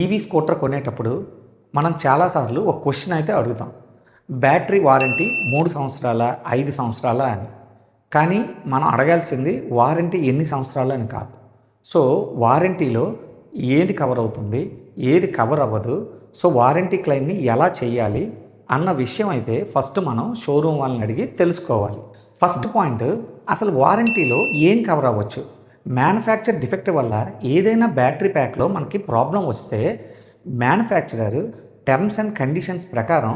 EV scooter కొనేటప్పుడు మనం చాలాసార్లు ఒక క్వశ్చన్ అయితే అడుగుతాం. బ్యాటరీ వారంటీ 3 సంవత్సరాల, 5 సంవత్సరాల అని. కానీ మనం అడగాల్సింది వారంటీ ఎన్ని సంవత్సరాలు అని కాదు. సో వారంటీలో ఏది కవర్ అవుతుంది, ఏది కవర్ అవ్వదు, సో వారంటీ క్లెయిమ్ని ఎలా చేయాలి అన్న విషయం అయితే ఫస్ట్ మనం షోరూమ్ వాళ్ళని అడిగి తెలుసుకోవాలి. ఫస్ట్ పాయింట్, అసలు వారంటీలో ఏం కవర్ అవ్వచ్చు. మ్యానుఫ్యాక్చర్ డిఫెక్ట్ వల్ల ఏదైనా బ్యాటరీ ప్యాక్లో మనకి ప్రాబ్లం వస్తే మ్యానుఫ్యాక్చరర్ టర్మ్స్ అండ్ కండిషన్స్ ప్రకారం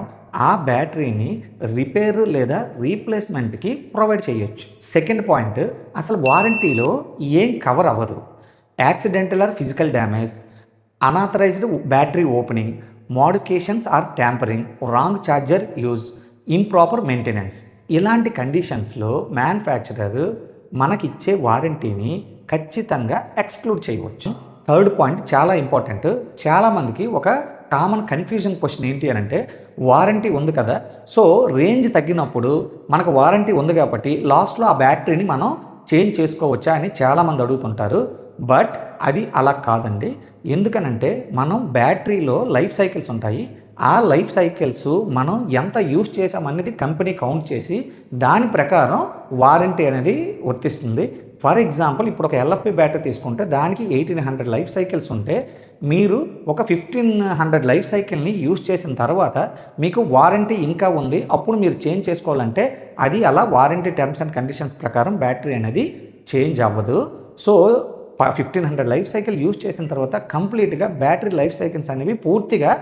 ఆ బ్యాటరీని రిపేర్ లేదా రీప్లేస్మెంట్కి ప్రొవైడ్ చేయొచ్చు. సెకండ్ పాయింట్, అసలు వారంటీలో ఏం కవర్ అవ్వదు. Accidental or physical damage, unauthorised battery opening, modifications or tampering, wrong charger use, improper maintenance. ఇలాంటి కండిషన్స్లో మ్యానుఫ్యాక్చరర్ మనకిచ్చే వారంటీని ఖచ్చితంగా ఎక్స్క్లూడ్ చేయవచ్చు. థర్డ్ పాయింట్ చాలా ఇంపార్టెంట్. చాలామందికి ఒక కామన్ కన్ఫ్యూజన్ క్వశ్చన్ ఏంటి అని అంటే, వారంటీ ఉంది కదా, సో రేంజ్ తగ్గినప్పుడు మనకు వారంటీ ఉంది కాబట్టి లాస్ట్లో ఆ బ్యాటరీని మనం చేంజ్ చేసుకోవచ్చా అని చాలామంది అడుగుతుంటారు. బట్ అది అలా కాదండి. ఎందుకనంటే మనం బ్యాటరీలో లైఫ్ సైకిల్స్ ఉంటాయి. ఆ లైఫ్ సైకిల్స్ మనం ఎంత యూజ్ చేసామనేది కంపెనీ కౌంట్ చేసి దాని ప్రకారం వారంటీ అనేది వర్తిస్తుంది. ఫర్ ఎగ్జాంపుల్, ఇప్పుడు ఒక ఎల్ఎఫ్పి బ్యాటరీ తీసుకుంటే దానికి 1800 లైఫ్ సైకిల్స్ ఉంటే మీరు ఒక 1500 లైఫ్ సైకిల్ని యూజ్ చేసిన తర్వాత మీకు వారంటీ ఇంకా ఉంది, అప్పుడు మీరు చేంజ్ చేసుకోవాలంటే అది అలా వారంటీ టర్మ్స్ అండ్ కండిషన్స్ ప్రకారం బ్యాటరీ అనేది చేంజ్ అవ్వదు. సో 1500 లైఫ్ సైకిల్ యూజ్ చేసిన తర్వాత కంప్లీట్గా బ్యాటరీ లైఫ్ సైకిల్స్ అనేవి పూర్తిగా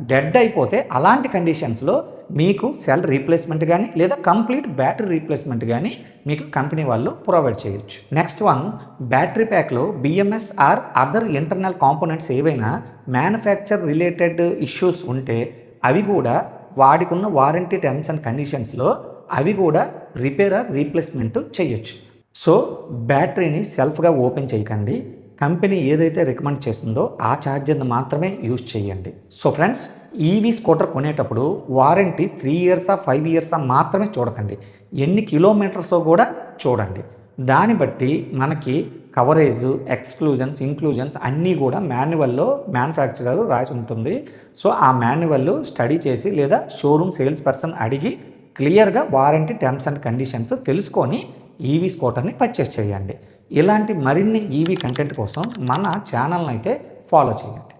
డెడ్ అయిపోతే అలాంటి కండిషన్స్లో మీకు సెల్ రీప్లేస్మెంట్ కానీ లేదా కంప్లీట్ బ్యాటరీ రీప్లేస్మెంట్ కానీ మీకు కంపెనీ వాళ్ళు ప్రొవైడ్ చేయొచ్చు. నెక్స్ట్ వన్, బ్యాటరీ ప్యాక్లో BMS or other internal components ఏవైనా మ్యానుఫ్యాక్చర్ రిలేటెడ్ ఇష్యూస్ ఉంటే అవి కూడా వాడికున్న వారంటీ టర్మ్స్ అండ్ కండిషన్స్లో అవి కూడా రిపేర్ ఆర్ రీప్లేస్మెంట్ చేయొచ్చు. సో బ్యాటరీని సెల్ఫ్గా ఓపెన్ చేయకండి. కంపెనీ ఏదైతే రికమెండ్ చేస్తుందో ఆ ఛార్జర్ని మాత్రమే యూజ్ చేయండి. సో ఫ్రెండ్స్, ఈవీ స్కూటర్ కొనేటప్పుడు వారంటీ 3 ఇయర్సా 5 ఇయర్సా మాత్రమే చూడకండి, ఎన్ని కిలోమీటర్సో కూడా చూడండి. దాన్ని బట్టి మనకి కవరేజ్, ఎక్స్క్లూజన్స్, ఇంక్లూజన్స్ అన్నీ కూడా మాన్యువల్లో మ్యానుఫ్యాక్చరర్ రాసి ఉంటుంది. సో ఆ మాన్యువల్ స్టడీ చేసి లేదా షోరూమ్ సేల్స్ పర్సన్ అడిగి క్లియర్గా వారంటీ టర్మ్స్ అండ్ కండిషన్స్ తెలుసుకొని ఈవీ స్కూటర్ని పర్చేస్ చేయండి. ఇలాంటి మరిన్ని ఈవీ కంటెంట్ కోసం మన ఛానల్ని అయితే ఫాలో చేయండి.